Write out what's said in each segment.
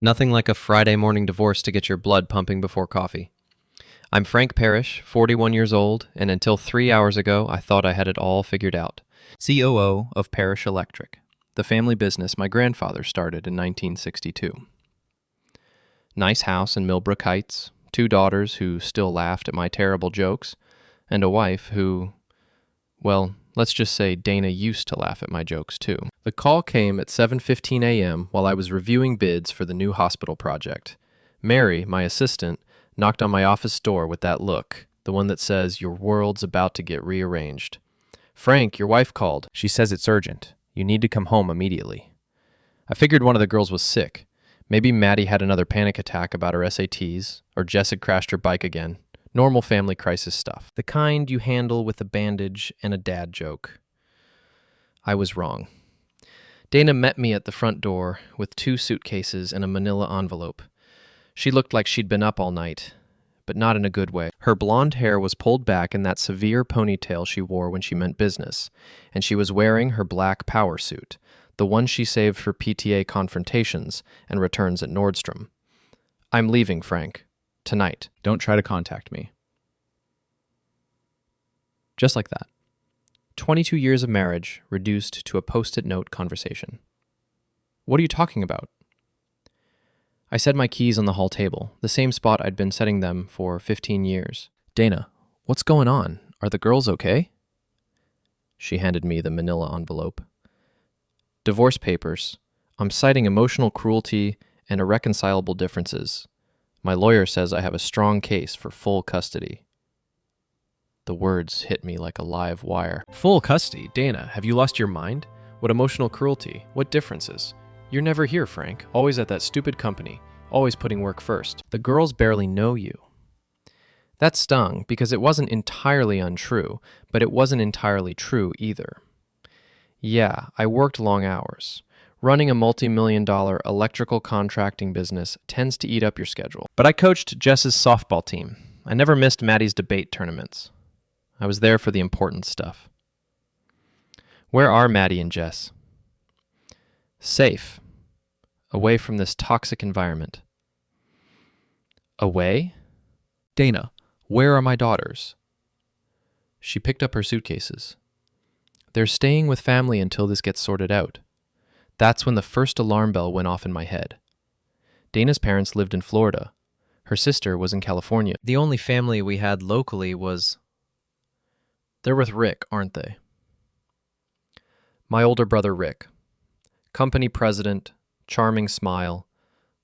Nothing like a Friday morning divorce to get your blood pumping before coffee. I'm Frank Parrish, 41 years old, and until 3 hours ago, I thought I had it all figured out. COO of Parrish Electric, the family business my grandfather started in 1962. Nice house in Millbrook Heights, 2 daughters who still laughed at my terrible jokes, and a wife who, well, let's just say Dana used to laugh at my jokes too. The call came at 7:15 a.m. while I was reviewing bids for the new hospital project. Mary, my assistant, knocked on my office door with that look, the one that says your world's about to get rearranged. Frank, your wife called. She says it's urgent. You need to come home immediately. I figured one of the girls was sick. Maybe Maddie had another panic attack about her SATs, or Jess had crashed her bike again. Normal family crisis stuff. The kind you handle with a bandage and a dad joke. I was wrong. Dana met me at the front door with 2 suitcases and a manila envelope. She looked like she'd been up all night, but not in a good way. Her blonde hair was pulled back in that severe ponytail she wore when she meant business, and she was wearing her black power suit, the one she saved for PTA confrontations and returns at Nordstrom. I'm leaving, Frank. Tonight. Don't try to contact me. Just like that. 22 years of marriage reduced to a post-it note conversation. What are you talking about? I set my keys on the hall table, the same spot I'd been setting them for 15 years. Dana, what's going on? Are the girls okay? She handed me the manila envelope. Divorce papers. I'm citing emotional cruelty and irreconcilable differences. My lawyer says I have a strong case for full custody. The words hit me like a live wire. Full custody? Dana, have you lost your mind? What emotional cruelty? What differences? You're never here, Frank. Always at that stupid company. Always putting work first. The girls barely know you. That stung because it wasn't entirely untrue, but it wasn't entirely true either. Yeah, I worked long hours. Running a multi-million-dollar electrical contracting business tends to eat up your schedule. But I coached Jess's softball team. I never missed Maddie's debate tournaments. I was there for the important stuff. Where are Maddie and Jess? Safe. Away from this toxic environment. Away? Dana, where are my daughters? She picked up her suitcases. They're staying with family until this gets sorted out. That's when the first alarm bell went off in my head. Dana's parents lived in Florida. Her sister was in California. The only family we had locally was... They're with Rick, aren't they? My older brother, Rick. Company president, charming smile,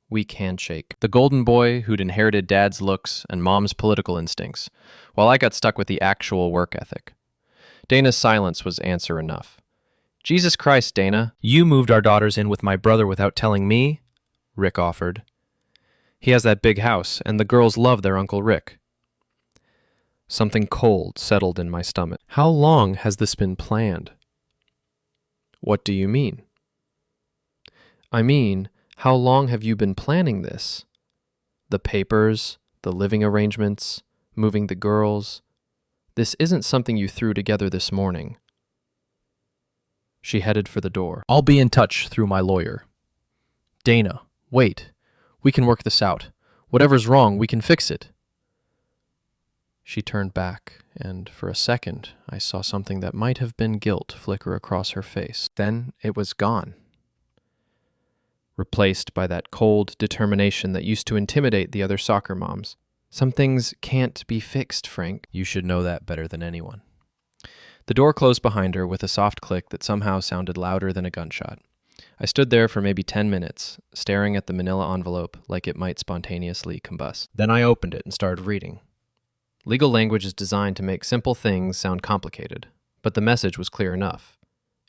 weak handshake. The golden boy who'd inherited dad's looks and mom's political instincts, while I got stuck with the actual work ethic. Dana's silence was answer enough. Jesus Christ, Dana. You moved our daughters in with my brother without telling me, Rick offered. He has that big house, and the girls love their Uncle Rick. Something cold settled in my stomach. How long has this been planned? What do you mean? I mean, how long have you been planning this? The papers, the living arrangements, moving the girls. This isn't something you threw together this morning. She headed for the door. I'll be in touch through my lawyer. Dana, wait. We can work this out. Whatever's wrong, we can fix it. She turned back, and for a second, I saw something that might have been guilt flicker across her face. Then it was gone. Replaced by that cold determination that used to intimidate the other soccer moms. Some things can't be fixed, Frank. You should know that better than anyone. The door closed behind her with a soft click that somehow sounded louder than a gunshot. I stood there for maybe 10 minutes, staring at the manila envelope like it might spontaneously combust. Then I opened it and started reading. Legal language is designed to make simple things sound complicated, but the message was clear enough.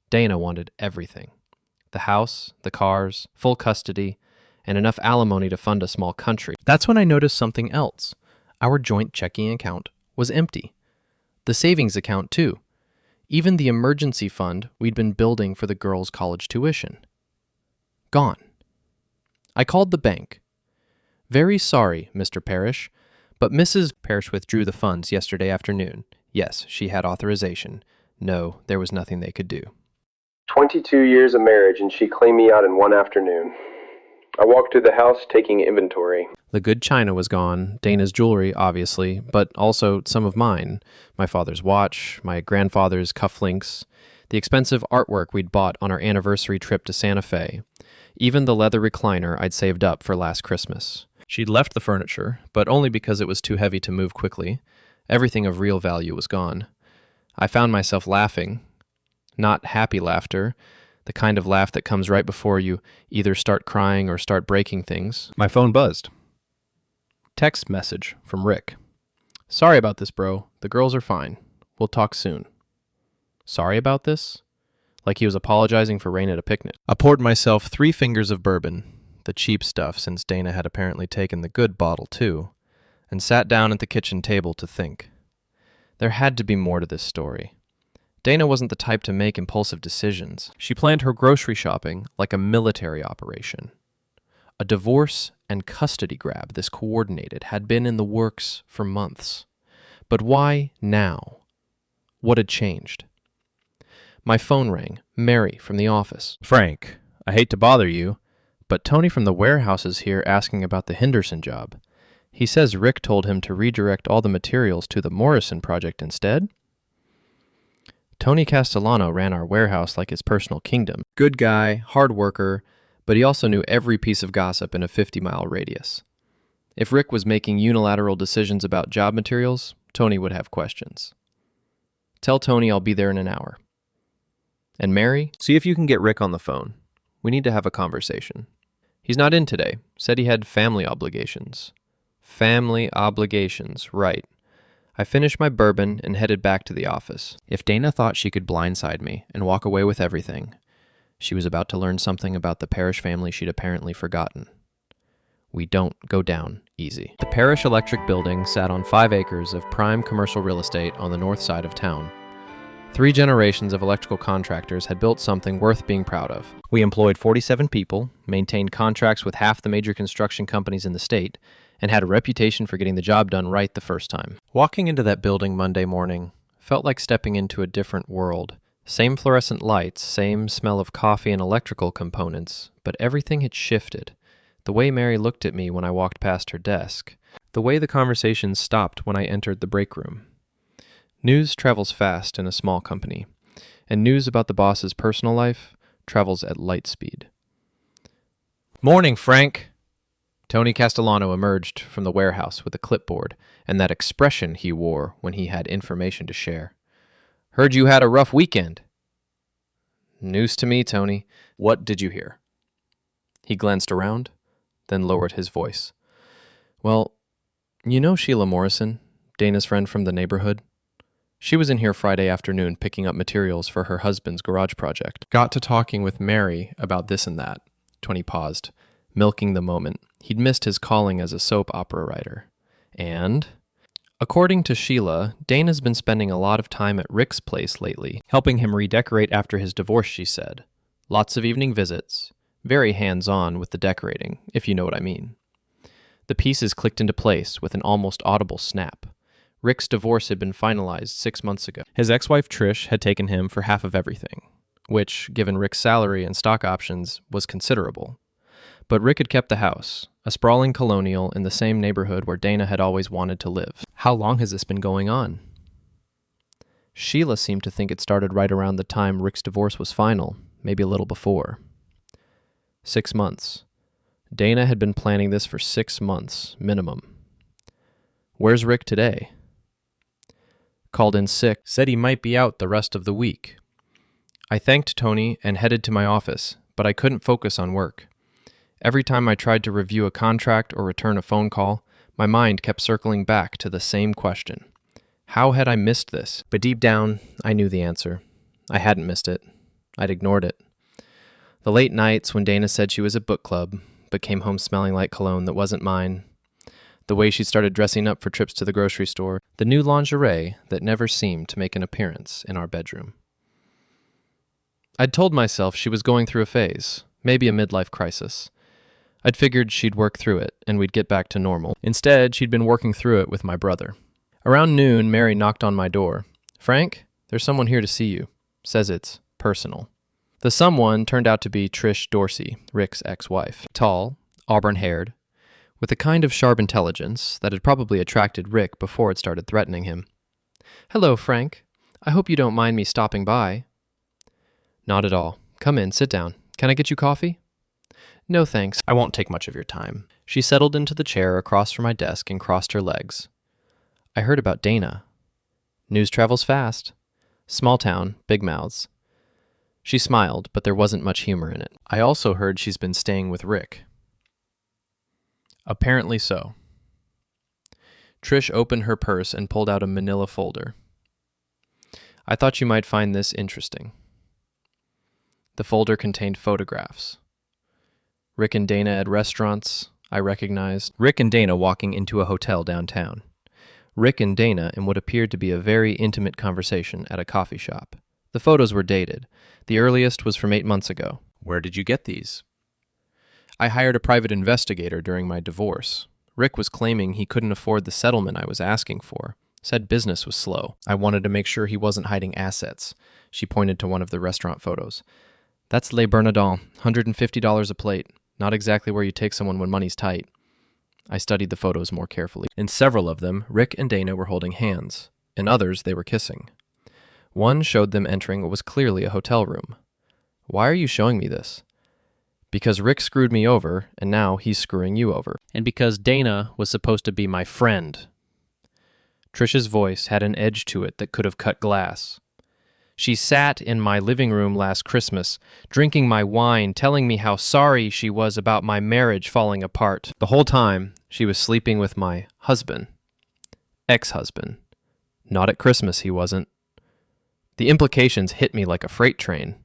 Dana wanted everything. The house, the cars, full custody, and enough alimony to fund a small country. That's when I noticed something else. Our joint checking account was empty. The savings account, too. Even the emergency fund we'd been building for the girls' college tuition. Gone. I called the bank. Very sorry, Mr. Parrish, but Mrs. Parrish withdrew the funds yesterday afternoon. Yes, she had authorization. No, there was nothing they could do. 22 years of marriage, and she cleaned me out in one afternoon. I walked through the house taking inventory. The good china was gone, Dana's jewelry, obviously, but also some of mine. My father's watch, my grandfather's cufflinks, the expensive artwork we'd bought on our anniversary trip to Santa Fe, even the leather recliner I'd saved up for last Christmas. She'd left the furniture, but only because it was too heavy to move quickly. Everything of real value was gone. I found myself laughing. Not happy laughter, the kind of laugh that comes right before you either start crying or start breaking things. My phone buzzed. Text message from Rick. Sorry about this, bro. The girls are fine. We'll talk soon. Sorry about this? Like he was apologizing for rain at a picnic. I poured myself 3 fingers of bourbon, the cheap stuff since Dana had apparently taken the good bottle too, and sat down at the kitchen table to think. There had to be more to this story. Dana wasn't the type to make impulsive decisions. She planned her grocery shopping like a military operation. A divorce and custody grab this coordinated had been in the works for months. But why now? What had changed? My phone rang. Mary from the office. Frank, I hate to bother you, but Tony from the warehouse is here asking about the Henderson job. He says Rick told him to redirect all the materials to the Morrison project instead. Tony Castellano ran our warehouse like his personal kingdom. Good guy, hard worker, but he also knew every piece of gossip in a 50-mile radius. If Rick was making unilateral decisions about job materials, Tony would have questions. Tell Tony I'll be there in an hour. And Mary, see if you can get Rick on the phone. We need to have a conversation. He's not in today. Said he had family obligations. Family obligations, right. I finished my bourbon and headed back to the office. If Dana thought she could blindside me and walk away with everything, she was about to learn something about the Parrish family she'd apparently forgotten. We don't go down easy. The Parrish Electric building sat on 5 acres of prime commercial real estate on the north side of town. 3 generations of electrical contractors had built something worth being proud of. We employed 47 people, maintained contracts with half the major construction companies in the state, and had a reputation for getting the job done right the first time. Walking into that building Monday morning felt like stepping into a different world. Same fluorescent lights, same smell of coffee and electrical components, but everything had shifted. The way Mary looked at me when I walked past her desk, the way the conversation stopped when I entered the break room. News travels fast in a small company, and news about the boss's personal life travels at light speed. Morning, Frank! Tony Castellano emerged from the warehouse with a clipboard and that expression he wore when he had information to share. Heard you had a rough weekend. News to me, Tony. What did you hear? He glanced around, then lowered his voice. Well, you know Sheila Morrison, Dana's friend from the neighborhood? She was in here Friday afternoon picking up materials for her husband's garage project. Got to talking with Mary about this and that. Tony paused, milking the moment. He'd missed his calling as a soap opera writer. And, according to Sheila, Dana's been spending a lot of time at Rick's place lately, helping him redecorate after his divorce, she said. Lots of evening visits. Very hands-on with the decorating, if you know what I mean. The pieces clicked into place with an almost audible snap. Rick's divorce had been finalized 6 months ago. His ex-wife Trish had taken him for half of everything, which, given Rick's salary and stock options, was considerable. But Rick had kept the house, a sprawling colonial in the same neighborhood where Dana had always wanted to live. How long has this been going on? Sheila seemed to think it started right around the time Rick's divorce was final, maybe a little before. 6 months. Dana had been planning this for 6 months, minimum. Where's Rick today? Called in sick, said he might be out the rest of the week. I thanked Tony and headed to my office, but I couldn't focus on work. Every time I tried to review a contract or return a phone call, my mind kept circling back to the same question. How had I missed this? But deep down, I knew the answer. I hadn't missed it. I'd ignored it. The late nights when Dana said she was at book club, but came home smelling like cologne that wasn't mine. The way she started dressing up for trips to the grocery store. The new lingerie that never seemed to make an appearance in our bedroom. I'd told myself she was going through a phase, maybe a midlife crisis. I'd figured she'd work through it, and we'd get back to normal. Instead, she'd been working through it with my brother. Around noon, Mary knocked on my door. Frank, there's someone here to see you. Says it's personal. The someone turned out to be Trish Dorsey, Rick's ex-wife. Tall, auburn-haired, with a kind of sharp intelligence that had probably attracted Rick before it started threatening him. "Hello, Frank. I hope you don't mind me stopping by." "Not at all. Come in, sit down. Can I get you coffee?" "No, thanks. I won't take much of your time." She settled into the chair across from my desk and crossed her legs. "I heard about Dana. News travels fast. Small town, big mouths." She smiled, but there wasn't much humor in it. "I also heard she's been staying with Rick." "Apparently so." Trish opened her purse and pulled out a manila folder. "I thought you might find this interesting." The folder contained photographs. Rick and Dana at restaurants, I recognized. Rick and Dana walking into a hotel downtown. Rick and Dana in what appeared to be a very intimate conversation at a coffee shop. The photos were dated. The earliest was from 8 months ago. "Where did you get these?" "I hired a private investigator during my divorce. Rick was claiming he couldn't afford the settlement I was asking for. Said business was slow. I wanted to make sure he wasn't hiding assets." She pointed to one of the restaurant photos. "That's Le Bernardin, $150 a plate. Not exactly where you take someone when money's tight." I studied the photos more carefully. In several of them, Rick and Dana were holding hands. In others, they were kissing. One showed them entering what was clearly a hotel room. "Why are you showing me this?" "Because Rick screwed me over, and now he's screwing you over. And because Dana was supposed to be my friend." Trish's voice had an edge to it that could have cut glass. "She sat in my living room last Christmas, drinking my wine, telling me how sorry she was about my marriage falling apart. The whole time, she was sleeping with my husband. Ex-husband. Not at Christmas, he wasn't." The implications hit me like a freight train.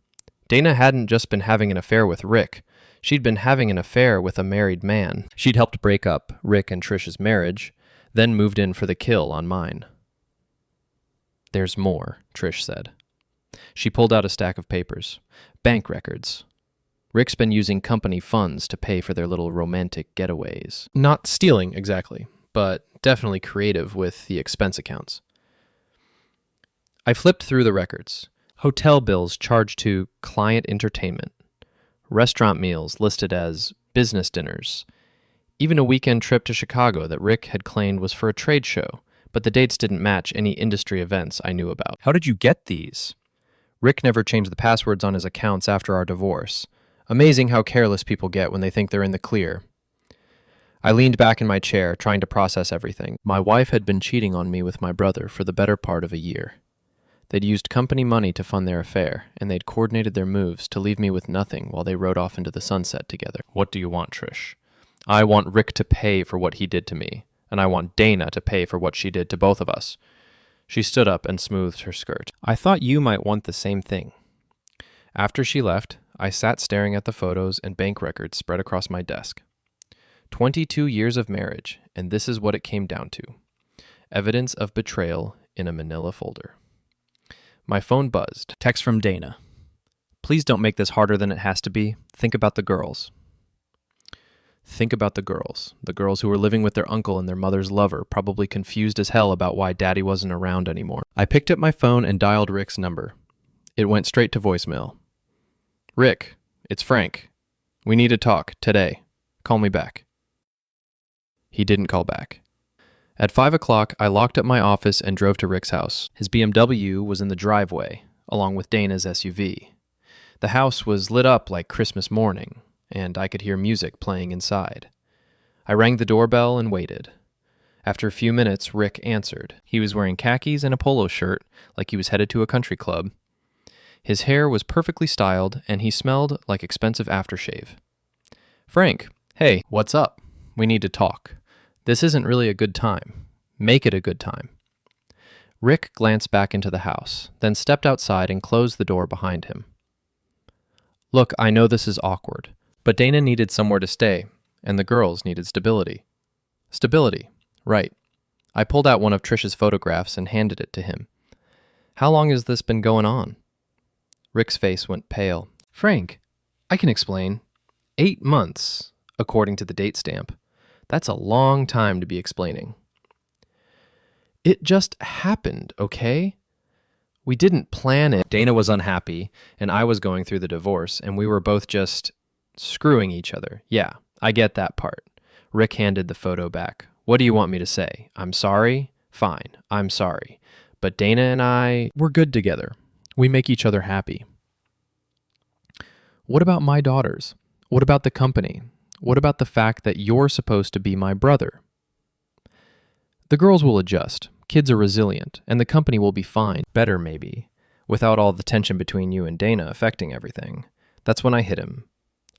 Dana hadn't just been having an affair with Rick. She'd been having an affair with a married man. She'd helped break up Rick and Trish's marriage, then moved in for the kill on mine. "There's more," Trish said. She pulled out a stack of papers. "Bank records. Rick's been using company funds to pay for their little romantic getaways. Not stealing, exactly, but definitely creative with the expense accounts." I flipped through the records. Hotel bills charged to client entertainment. Restaurant meals listed as business dinners. Even a weekend trip to Chicago that Rick had claimed was for a trade show, but the dates didn't match any industry events I knew about. "How did you get these?" "Rick never changed the passwords on his accounts after our divorce. Amazing how careless people get when they think they're in the clear." I leaned back in my chair, trying to process everything. My wife had been cheating on me with my brother for the better part of a year. They'd used company money to fund their affair, and they'd coordinated their moves to leave me with nothing while they rode off into the sunset together. "What do you want, Trish?" "I want Rick to pay for what he did to me, and I want Dana to pay for what she did to both of us." She stood up and smoothed her skirt. "I thought you might want the same thing." After she left, I sat staring at the photos and bank records spread across my desk. 22 years of marriage, and this is what it came down to. Evidence of betrayal in a manila folder. My phone buzzed. Text from Dana. "Please don't make this harder than it has to be. Think about the girls." Think about the girls who were living with their uncle and their mother's lover, probably confused as hell about why Daddy wasn't around anymore. I picked up my phone and dialed Rick's number. It went straight to voicemail. "Rick, it's Frank. We need to talk, today. Call me back." He didn't call back. At 5 o'clock, I locked up my office and drove to Rick's house. His BMW was in the driveway, along with Dana's SUV. The house was lit up like Christmas morning, and I could hear music playing inside. I rang the doorbell and waited. After a few minutes, Rick answered. He was wearing khakis and a polo shirt, like he was headed to a country club. His hair was perfectly styled, and he smelled like expensive aftershave. "Frank, hey, what's up? We need to talk. This isn't really a good time. Make it a good time." Rick glanced back into the house, then stepped outside and closed the door behind him. "Look, I know this is awkward, but Dana needed somewhere to stay, and the girls needed stability." "Stability, right." I pulled out one of Trish's photographs and handed it to him. "How long has this been going on?" Rick's face went pale. "Frank, I can explain. 8 months, according to the date stamp. That's a long time to be explaining." "It just happened, okay? We didn't plan it." Dana was unhappy, and I was going through the divorce, and we were both just screwing each other. Yeah, I get that part. Rick handed the photo back. What do you want me to say? I'm sorry? Fine, I'm sorry. But Dana and we're good together. We make each other happy. What about my daughters? What about the company? What about the fact that you're supposed to be my brother? The girls will adjust. Kids are resilient, and the company will be fine. Better, maybe, without all the tension between you and Dana affecting everything. That's when I hit him.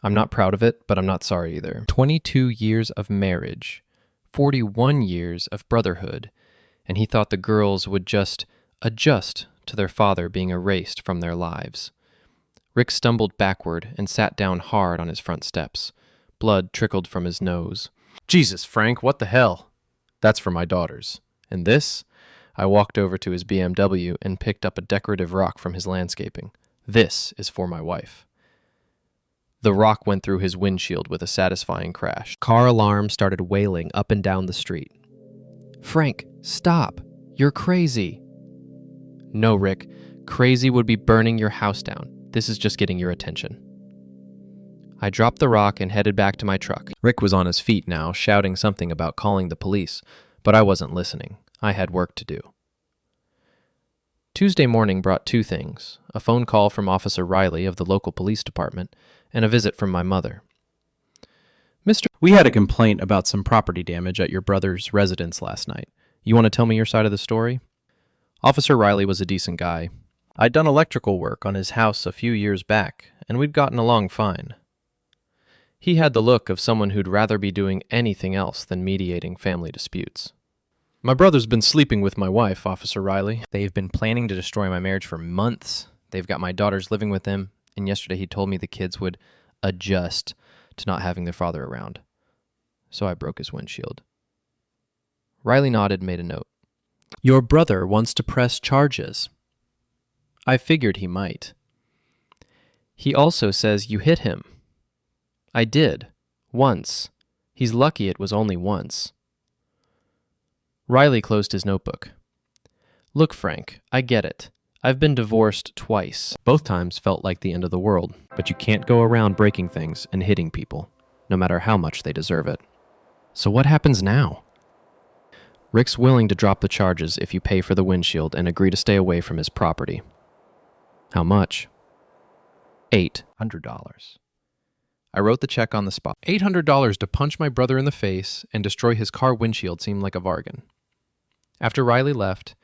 I'm not proud of it, but I'm not sorry either. 22 years of marriage, 41 years of brotherhood, and he thought the girls would just adjust to their father being erased from their lives. Rick stumbled backward and sat down hard on his front steps. Blood trickled from his nose. Jesus, Frank, what the hell? That's for my daughters. And this? I walked over to his BMW and picked up a decorative rock from his landscaping. This is for my wife. The rock went through his windshield with a satisfying crash. Car alarm started wailing up and down the street. Frank, stop. You're crazy. No, Rick. Crazy would be burning your house down. This is just getting your attention. I dropped the rock and headed back to my truck. Rick was on his feet now, shouting something about calling the police, but I wasn't listening. I had work to do. Tuesday morning brought two things: a phone call from Officer Riley of the local police department and a visit from my mother. We had a complaint about some property damage at your brother's residence last night. You want to tell me your side of the story? Officer Riley was a decent guy. I'd done electrical work on his house a few years back, and we'd gotten along fine. He had the look of someone who'd rather be doing anything else than mediating family disputes. My brother's been sleeping with my wife, Officer Riley. They've been planning to destroy my marriage for months. They've got my daughters living with him, and yesterday he told me the kids would adjust to not having their father around. So I broke his windshield. Riley nodded and made a note. Your brother wants to press charges. I figured he might. He also says you hit him. I did. Once. He's lucky it was only once. Riley closed his notebook. Look, Frank, I get it. I've been divorced twice. Both times felt like the end of the world, but you can't go around breaking things and hitting people, no matter how much they deserve it. So what happens now? Rick's willing to drop the charges if you pay for the windshield and agree to stay away from his property. How much? $800. I wrote the check on the spot. $800 to punch my brother in the face and destroy his car windshield seemed like a bargain. After Riley left,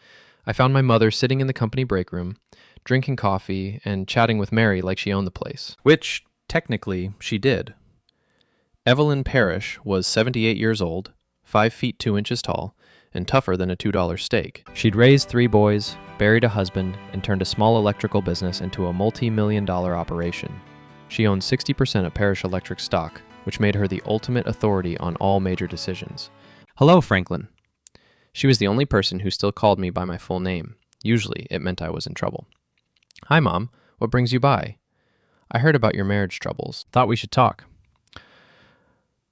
I found my mother sitting in the company break room, drinking coffee and chatting with Mary like she owned the place, which, technically, she did. Evelyn Parrish was 78 years old, 5 feet 2 inches tall, and tougher than a $2 steak. She'd raised 3 boys, buried a husband, and turned a small electrical business into a multi-million-dollar operation. She owned 60% of Parrish Electric stock, which made her the ultimate authority on all major decisions. Hello, Franklin. She was the only person who still called me by my full name. Usually, it meant I was in trouble. Hi, Mom. What brings you by? I heard about your marriage troubles. Thought we should talk.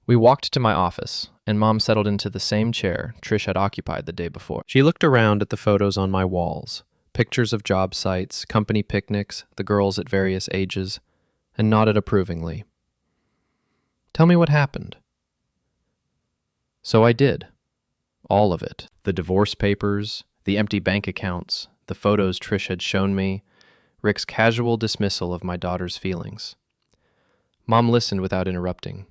We walked to my office, and Mom settled into the same chair Trish had occupied the day before. She looked around at the photos on my walls, pictures of job sites, company picnics, the girls at various ages, and nodded approvingly. Tell me what happened. So I did. All of it. The divorce papers, the empty bank accounts, the photos Trish had shown me, Rick's casual dismissal of my daughter's feelings. Mom listened without interrupting,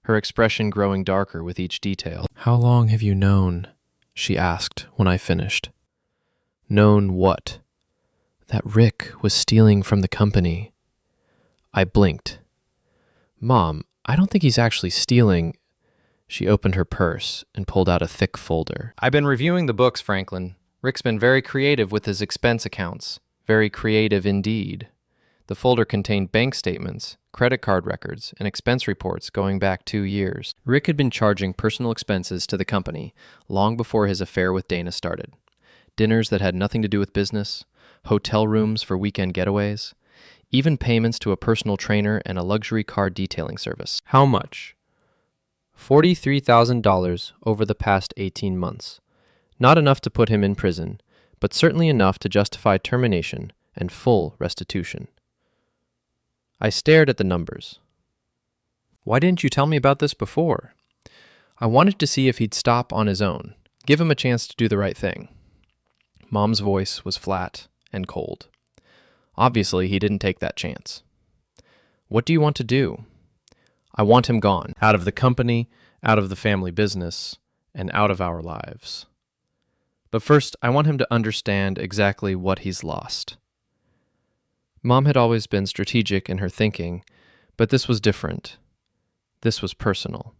her expression growing darker with each detail. How long have you known? She asked when I finished. Known what? That Rick was stealing from the company. I blinked. Mom, I don't think he's actually stealing. She opened her purse and pulled out a thick folder. I've been reviewing the books, Franklin. Rick's been very creative with his expense accounts. Very creative indeed. The folder contained bank statements, credit card records, and expense reports going back 2 years. Rick had been charging personal expenses to the company long before his affair with Dana started. Dinners that had nothing to do with business, hotel rooms for weekend getaways, even payments to a personal trainer and a luxury car detailing service. How much? $43,000 over the past 18 months. Not enough to put him in prison, but certainly enough to justify termination and full restitution. I stared at the numbers. Why didn't you tell me about this before? I wanted to see if he'd stop on his own, give him a chance to do the right thing. Mom's voice was flat and cold. Obviously, he didn't take that chance. What do you want to do? I want him gone, out of the company, out of the family business, and out of our lives. But first, I want him to understand exactly what he's lost. Mom had always been strategic in her thinking, but this was different. This was personal.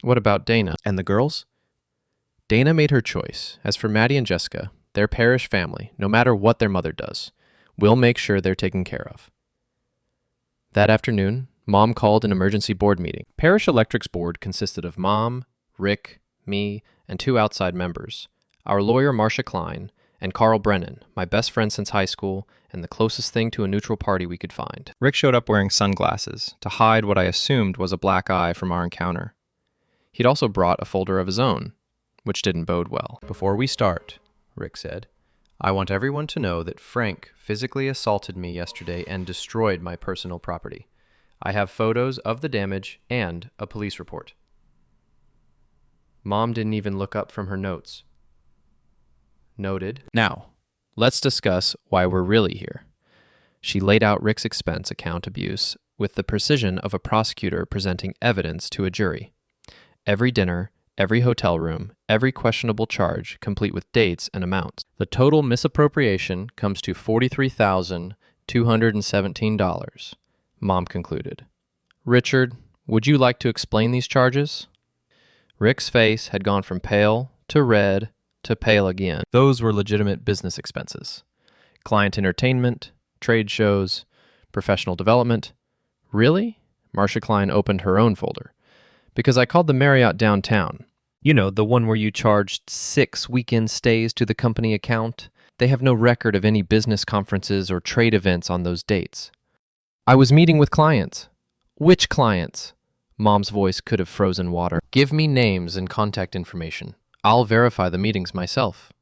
What about Dana and the girls? Dana made her choice. As for Maddie and Jessica, their parish family, no matter what their mother does, we'll make sure they're taken care of. That afternoon, Mom called an emergency board meeting. Parish Electric's board consisted of Mom, Rick, me, and 2 outside members, our lawyer Marcia Klein, and Carl Brennan, my best friend since high school, and the closest thing to a neutral party we could find. Rick showed up wearing sunglasses to hide what I assumed was a black eye from our encounter. He'd also brought a folder of his own, which didn't bode well. Before we start, Rick said, I want everyone to know that Frank physically assaulted me yesterday and destroyed my personal property. I have photos of the damage and a police report. Mom didn't even look up from her notes. Noted. Now, let's discuss why we're really here. She laid out Rick's expense account abuse with the precision of a prosecutor presenting evidence to a jury. Every dinner, every hotel room, every questionable charge, complete with dates and amounts. The total misappropriation comes to $43,217, Mom concluded. Richard, would you like to explain these charges? Rick's face had gone from pale to red to pale again. Those were legitimate business expenses. Client entertainment, trade shows, professional development. Really? Marcia Klein opened her own folder. Because I called the Marriott downtown. You know, the one where you charged 6 weekend stays to the company account. They have no record of any business conferences or trade events on those dates. I was meeting with clients. Which clients? Mom's voice could have frozen water. Give me names and contact information. I'll verify the meetings myself.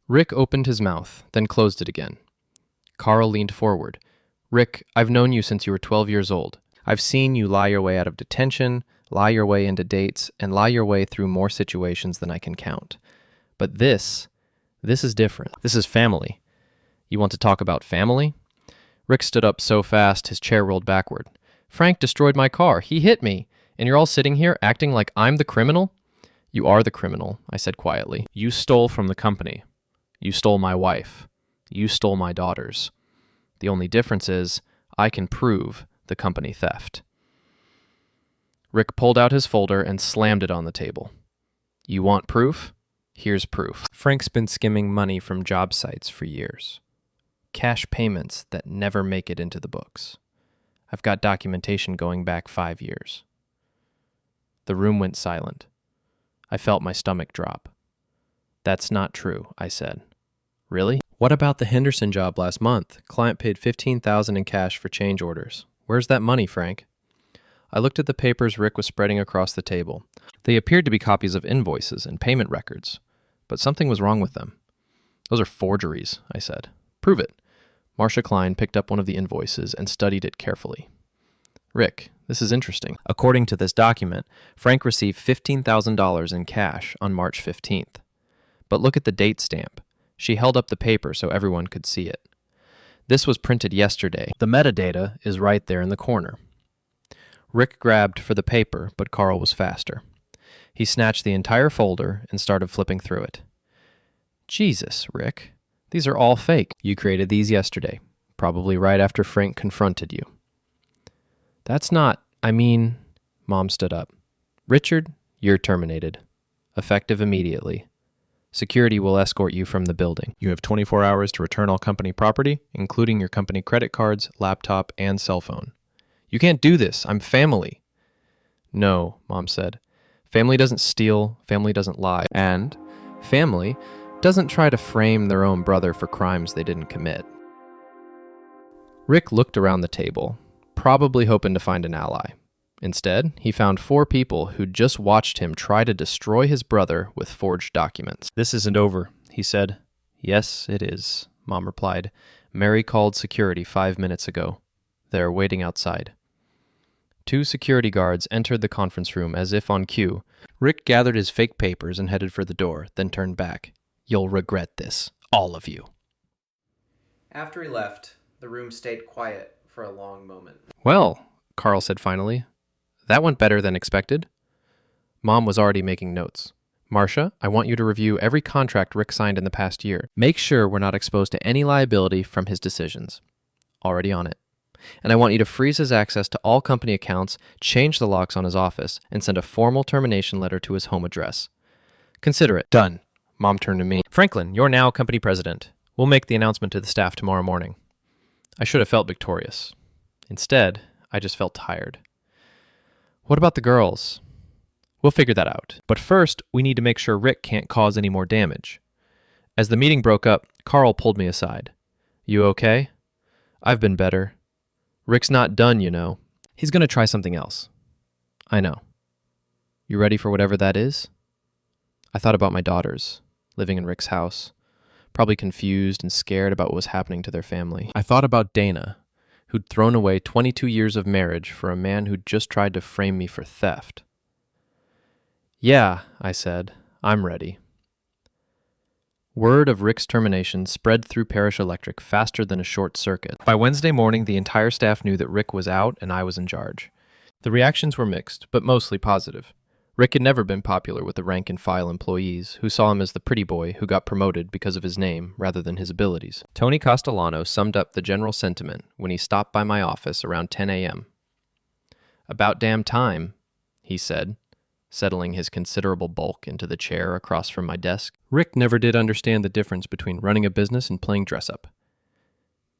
Rick opened his mouth, then closed it again. Carl leaned forward. Rick, I've known you since you were 12 years old. I've seen you lie your way out of detention, lie your way into dates, and lie your way through more situations than I can count. But this is different. This is family. You want to talk about family? Rick stood up so fast his chair rolled backward. Frank destroyed my car. He hit me. And you're all sitting here acting like I'm the criminal? You are the criminal, I said quietly. You stole from the company. You stole my wife. You stole my daughters. The only difference is I can prove the company theft. Rick pulled out his folder and slammed it on the table. You want proof? Here's proof. Frank's been skimming money from job sites for years. Cash payments that never make it into the books. I've got documentation going back 5 years. The room went silent. I felt my stomach drop. That's not true, I said. Really? What about the Henderson job last month? Client paid $15,000 in cash for change orders. Where's that money, Frank? I looked at the papers Rick was spreading across the table. They appeared to be copies of invoices and payment records, but something was wrong with them. Those are forgeries, I said. Prove it. Marcia Klein picked up one of the invoices and studied it carefully. Rick, this is interesting. According to this document, Frank received $15,000 in cash on March 15th. But look at the date stamp. She held up the paper so everyone could see it. This was printed yesterday. The metadata is right there in the corner. Rick grabbed for the paper, but Carl was faster. He snatched the entire folder and started flipping through it. Jesus, Rick. These are all fake. You created these yesterday, probably right after Frank confronted you. That's not, Mom stood up. Richard, you're terminated. Effective immediately. Security will escort you from the building. You have 24 hours to return all company property, including your company credit cards, laptop, and cell phone. You can't do this. I'm family. No, Mom said. Family doesn't steal, family doesn't lie, and family doesn't try to frame their own brother for crimes they didn't commit. Rick looked around the table, probably hoping to find an ally. Instead, he found 4 people who'd just watched him try to destroy his brother with forged documents. This isn't over, he said. Yes, it is, Mom replied. Mary called security 5 minutes ago. They're waiting outside. 2 security guards entered the conference room as if on cue. Rick gathered his fake papers and headed for the door, then turned back. "You'll regret this, all of you." After he left, the room stayed quiet for a long moment. "Well," Carl said finally, "that went better than expected." Mom was already making notes. "Marcia, I want you to review every contract Rick signed in the past year. Make sure we're not exposed to any liability from his decisions." "Already on it." "And I want you to freeze his access to all company accounts, change the locks on his office, and send a formal termination letter to his home address." "Consider it." "Done." Mom turned to me. "Franklin, you're now company president. We'll make the announcement to the staff tomorrow morning." I should have felt victorious. Instead, I just felt tired. "What about the girls?" "We'll figure that out. But first, we need to make sure Rick can't cause any more damage." As the meeting broke up, Carl pulled me aside. "You okay?" "I've been better. Rick's not done, you know. He's going to try something else." "I know. You ready for whatever that is?" I thought about my daughters, living in Rick's house, probably confused and scared about what was happening to their family. I thought about Dana, who'd thrown away 22 years of marriage for a man who'd just tried to frame me for theft. "Yeah," I said, "I'm ready." Word of Rick's termination spread through Parish Electric faster than a short circuit. By Wednesday morning, the entire staff knew that Rick was out and I was in charge. The reactions were mixed, but mostly positive. Rick had never been popular with the rank-and-file employees, who saw him as the pretty boy who got promoted because of his name rather than his abilities. Tony Castellano summed up the general sentiment when he stopped by my office around 10 a.m. "About damn time," he said, settling his considerable bulk into the chair across from my desk. Rick never did understand the difference between running a business and playing dress-up.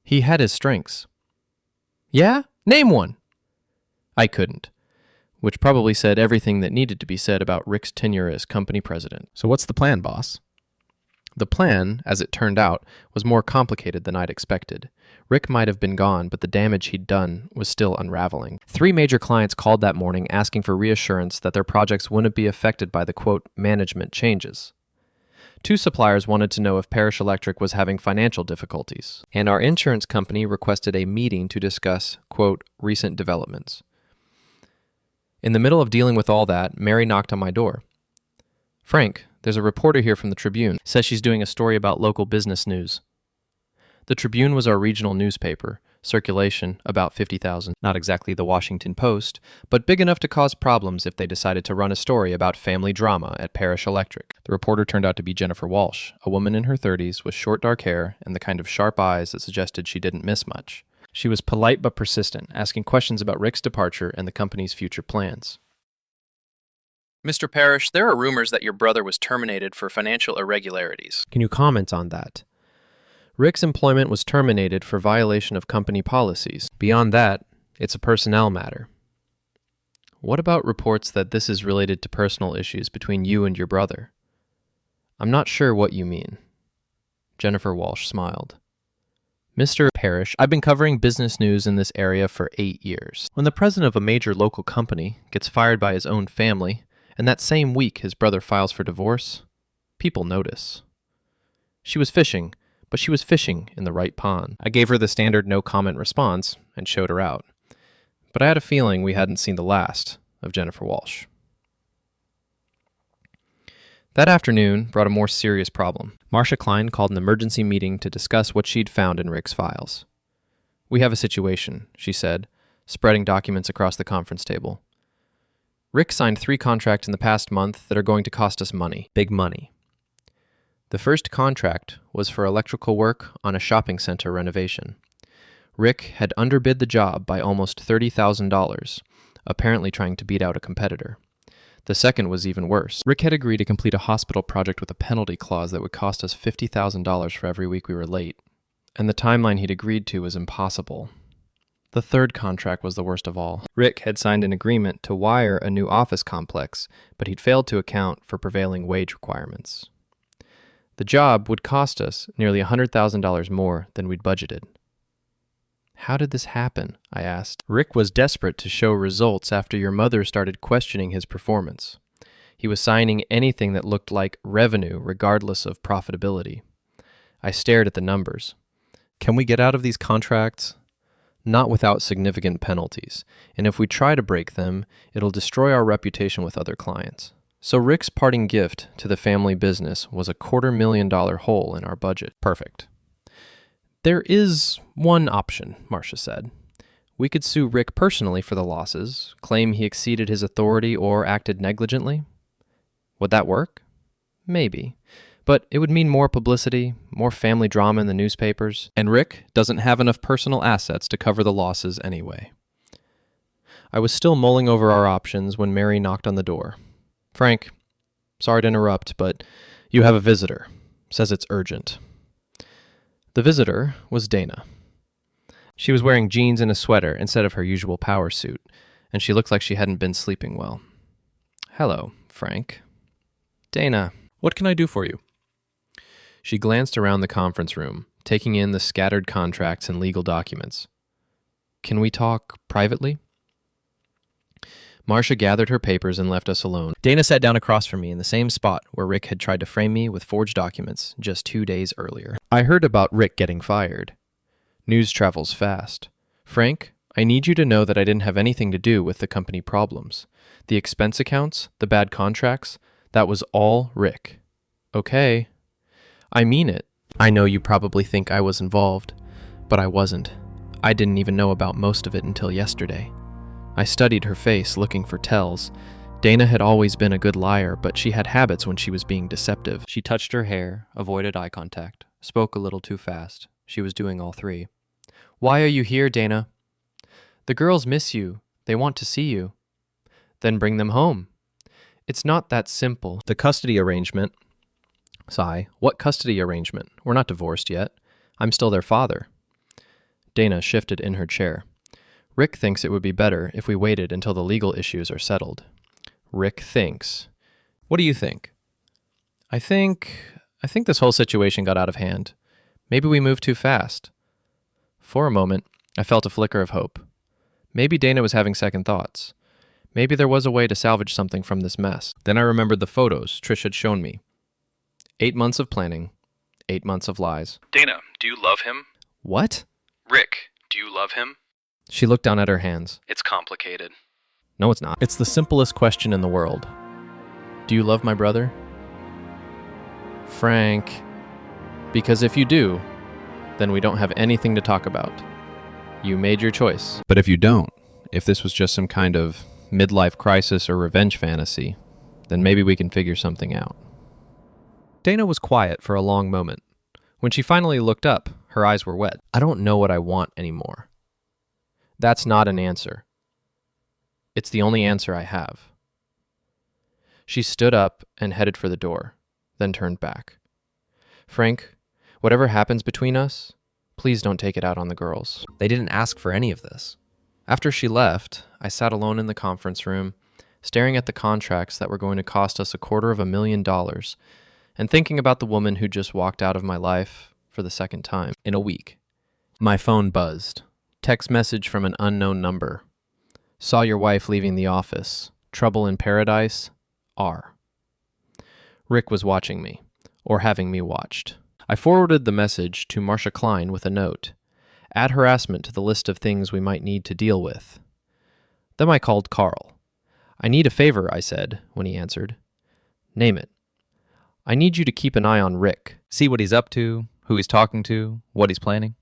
He had his strengths. "Yeah? Name one." I couldn't, which probably said everything that needed to be said about Rick's tenure as company president. "So what's the plan, boss?" The plan, as it turned out, was more complicated than I'd expected. Rick might have been gone, but the damage he'd done was still unraveling. 3 major clients called that morning asking for reassurance that their projects wouldn't be affected by the, quote, management changes. 2 suppliers wanted to know if Parish Electric was having financial difficulties, and our insurance company requested a meeting to discuss, quote, recent developments. In the middle of dealing with all that, Mary knocked on my door. "Frank, there's a reporter here from the Tribune. Says she's doing a story about local business news." The Tribune was our regional newspaper, circulation about 50,000. Not exactly the Washington Post, but big enough to cause problems if they decided to run a story about family drama at Parish Electric. The reporter turned out to be Jennifer Walsh, a woman in her 30s with short dark hair and the kind of sharp eyes that suggested she didn't miss much. She was polite but persistent, asking questions about Rick's departure and the company's future plans. "Mr. Parrish, there are rumors that your brother was terminated for financial irregularities. Can you comment on that?" "Rick's employment was terminated for violation of company policies. Beyond that, it's a personnel matter." "What about reports that this is related to personal issues between you and your brother?" "I'm not sure what you mean." Jennifer Walsh smiled. "Mr. Parrish, I've been covering business news in this area for 8 years. When the president of a major local company gets fired by his own family, and that same week his brother files for divorce, people notice." She was fishing, but she was fishing in the right pond. I gave her the standard no-comment response and showed her out. But I had a feeling we hadn't seen the last of Jennifer Walsh. That afternoon brought a more serious problem. Marcia Klein called an emergency meeting to discuss what she'd found in Rick's files. "We have a situation," she said, spreading documents across the conference table. "Rick signed 3 contracts in the past month that are going to cost us money. Big money. The first contract was for electrical work on a shopping center renovation. Rick had underbid the job by almost $30,000, apparently trying to beat out a competitor. The second was even worse. Rick had agreed to complete a hospital project with a penalty clause that would cost us $50,000 for every week we were late, and the timeline he'd agreed to was impossible. The third contract was the worst of all. Rick had signed an agreement to wire a new office complex, but he'd failed to account for prevailing wage requirements. The job would cost us nearly $100,000 more than we'd budgeted. How did this happen? I asked. Rick was desperate to show results after your mother started questioning his performance. He was signing anything that looked like revenue regardless of profitability. I stared at the numbers. Can we get out of these contracts? not without significant penalties, and if we try to break them, it'll destroy our reputation with other clients. So Rick's parting gift to the family business was a $250,000 hole in our budget. Perfect. There is one option, Marcia said. We could sue Rick personally for the losses, claim he exceeded his authority or acted negligently. Would that work? Maybe. But it would mean more publicity, more family drama in the newspapers, and Rick doesn't have enough personal assets to cover the losses anyway. I was still mulling over our options when Mary knocked on the door. Frank, sorry to interrupt, but you have a visitor. Says it's urgent. The visitor was Dana. She was wearing jeans and a sweater instead of her usual power suit, and she looked like she hadn't been sleeping well. Hello, Frank. Dana, what can I do for you? She glanced around the conference room, taking in the scattered contracts and legal documents. Can we talk privately? Marcia gathered her papers and left us alone. Dana sat down across from me in the same spot where Rick had tried to frame me with forged documents just 2 days earlier. I heard about Rick getting fired. News travels fast. Frank, I need you to know that I didn't have anything to do with the company problems. The expense accounts, the bad contracts, that was all Rick. Okay. I mean it. I know you probably think I was involved, but I wasn't. I didn't even know about most of it until yesterday. I studied her face, looking for tells. Dana had always been a good liar, but she had habits when she was being deceptive. She touched her hair, avoided eye contact, spoke a little too fast. She was doing all three. Why are you here, Dana? The girls miss you. They want to see you. Then bring them home. It's not that simple. The custody arrangement... Sigh. What custody arrangement? We're not divorced yet. I'm still their father. Dana shifted in her chair. Rick thinks it would be better if we waited until the legal issues are settled. Rick thinks. What do you think? I think this whole situation got out of hand. Maybe we moved too fast. For a moment, I felt a flicker of hope. Maybe Dana was having second thoughts. Maybe there was a way to salvage something from this mess. Then I remembered the photos Trish had shown me. 8 months of planning, 8 months of lies. Dana, do you love him? What? Rick, do you love him? She looked down at her hands. It's complicated. No, it's not. It's the simplest question in the world. Do you love my brother? Frank. Because if you do, then we don't have anything to talk about. You made your choice. But if you don't, if this was just some kind of midlife crisis or revenge fantasy, then maybe we can figure something out. Dana was quiet for a long moment. When she finally looked up, her eyes were wet. I don't know what I want anymore. That's not an answer. It's the only answer I have. She stood up and headed for the door, then turned back. Frank, whatever happens between us, please don't take it out on the girls. They didn't ask for any of this. After she left, I sat alone in the conference room, staring at the contracts that were going to cost us $250,000, and thinking about the woman who just walked out of my life for the second time in a week. My phone buzzed. Text message from an unknown number. Saw your wife leaving the office. Trouble in paradise. R. Rick was watching me, or having me watched. I forwarded the message to Marcia Klein with a note. Add harassment to the list of things we might need to deal with. Then I called Carl. I need a favor, I said, when he answered. Name it. I need you to keep an eye on Rick. See what he's up to, who he's talking to, what he's planning.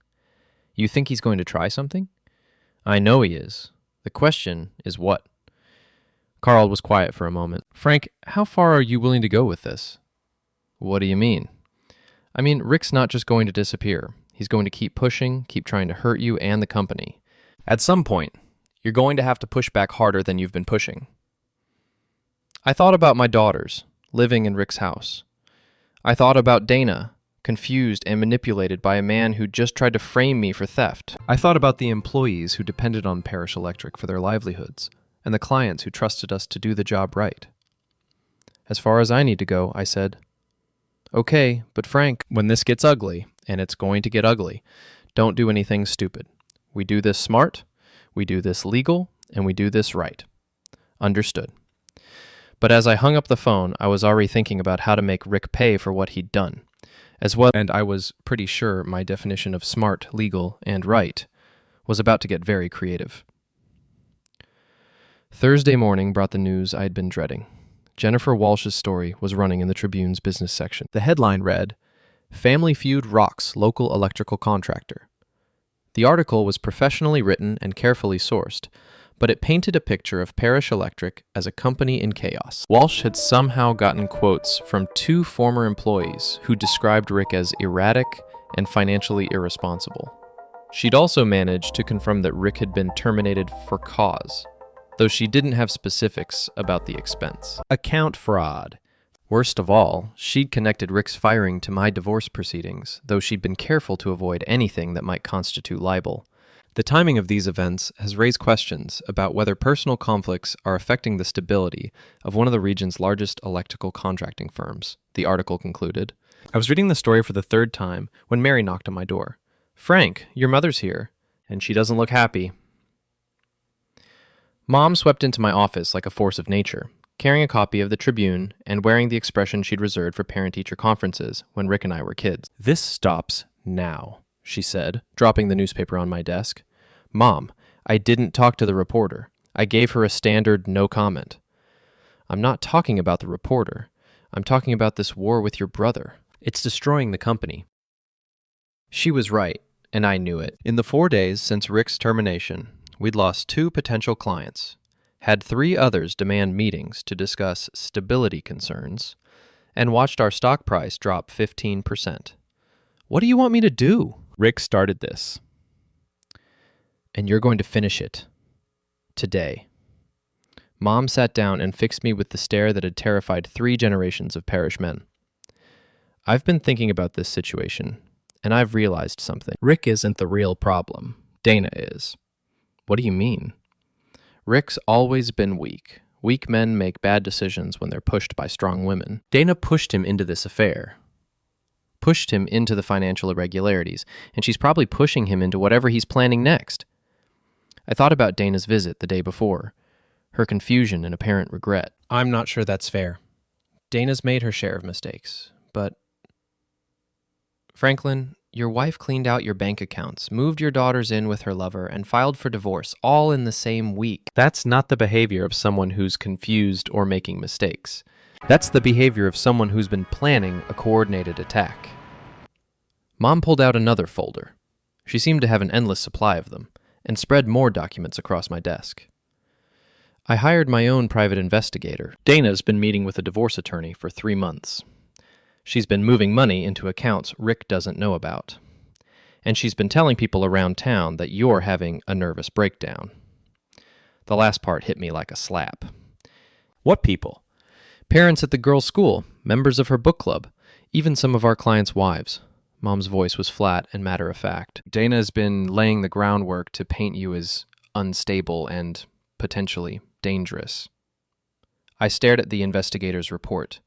You think he's going to try something? I know he is. The question is what? Carl was quiet for a moment. Frank, how far are you willing to go with this? What do you mean? I mean, Rick's not just going to disappear. He's going to keep pushing, keep trying to hurt you and the company. At some point, you're going to have to push back harder than you've been pushing. I thought about my daughters, living in Rick's house. I thought about Dana, confused and manipulated by a man who just tried to frame me for theft. I thought about the employees who depended on Parish Electric for their livelihoods, and the clients who trusted us to do the job right. As far as I need to go, I said, okay, but Frank, when this gets ugly, and it's going to get ugly, don't do anything stupid. We do this smart, we do this legal, and we do this right. Understood. But as I hung up the phone, I was already thinking about how to make Rick pay for what he'd done, as well, and I was pretty sure my definition of smart, legal, and right was about to get very creative. Thursday morning brought the news I had been dreading. Jennifer Walsh's story was running in the Tribune's business section. The headline read, "Family Feud Rocks Local Electrical Contractor." The article was professionally written and carefully sourced, but it painted a picture of Parish Electric as a company in chaos. Walsh had somehow gotten quotes from 2 former employees who described Rick as erratic and financially irresponsible. She'd also managed to confirm that Rick had been terminated for cause, though she didn't have specifics about the expense. Account fraud. Worst of all, she'd connected Rick's firing to my divorce proceedings, though she'd been careful to avoid anything that might constitute libel. The timing of these events has raised questions about whether personal conflicts are affecting the stability of one of the region's largest electrical contracting firms, the article concluded. I was reading the story for the 3rd time when Mary knocked on my door. "Frank, your mother's here, and she doesn't look happy." Mom swept into my office like a force of nature, carrying a copy of the Tribune and wearing the expression she'd reserved for parent-teacher conferences when Rick and I were kids. "This stops now," she said, dropping the newspaper on my desk. "Mom, I didn't talk to the reporter. I gave her a standard no comment." "I'm not talking about the reporter. I'm talking about this war with your brother. It's destroying the company." She was right, and I knew it. In the 4 days since Rick's termination, we'd lost 2 potential clients, had 3 others demand meetings to discuss stability concerns, and watched our stock price drop 15%. "What do you want me to do?" "Rick started this, and you're going to finish it. Today." Mom sat down and fixed me with the stare that had terrified 3 generations of parish men. "I've been thinking about this situation, and I've realized something. Rick isn't the real problem. Dana is." "What do you mean?" "Rick's always been weak. Weak men make bad decisions when they're pushed by strong women. Dana pushed him into this affair. Pushed him into the financial irregularities, and she's probably pushing him into whatever he's planning next." I thought about Dana's visit the day before, her confusion and apparent regret. "I'm not sure that's fair. Dana's made her share of mistakes, but Franklin, your wife cleaned out your bank accounts, moved your daughters in with her lover, and filed for divorce, all in the same week. That's not the behavior of someone who's confused or making mistakes. That's the behavior of someone who's been planning a coordinated attack." Mom pulled out another folder. She seemed to have an endless supply of them, and spread more documents across my desk. "I hired my own private investigator. Dana's been meeting with a divorce attorney for 3 months. She's been moving money into accounts Rick doesn't know about. And she's been telling people around town that you're having a nervous breakdown." The last part hit me like a slap. "What people?" "Parents at the girls' school, members of her book club, even some of our clients' wives." Mom's voice was flat and matter-of-fact. "Dana's been laying the groundwork to paint you as unstable and potentially dangerous." I stared at the investigator's report.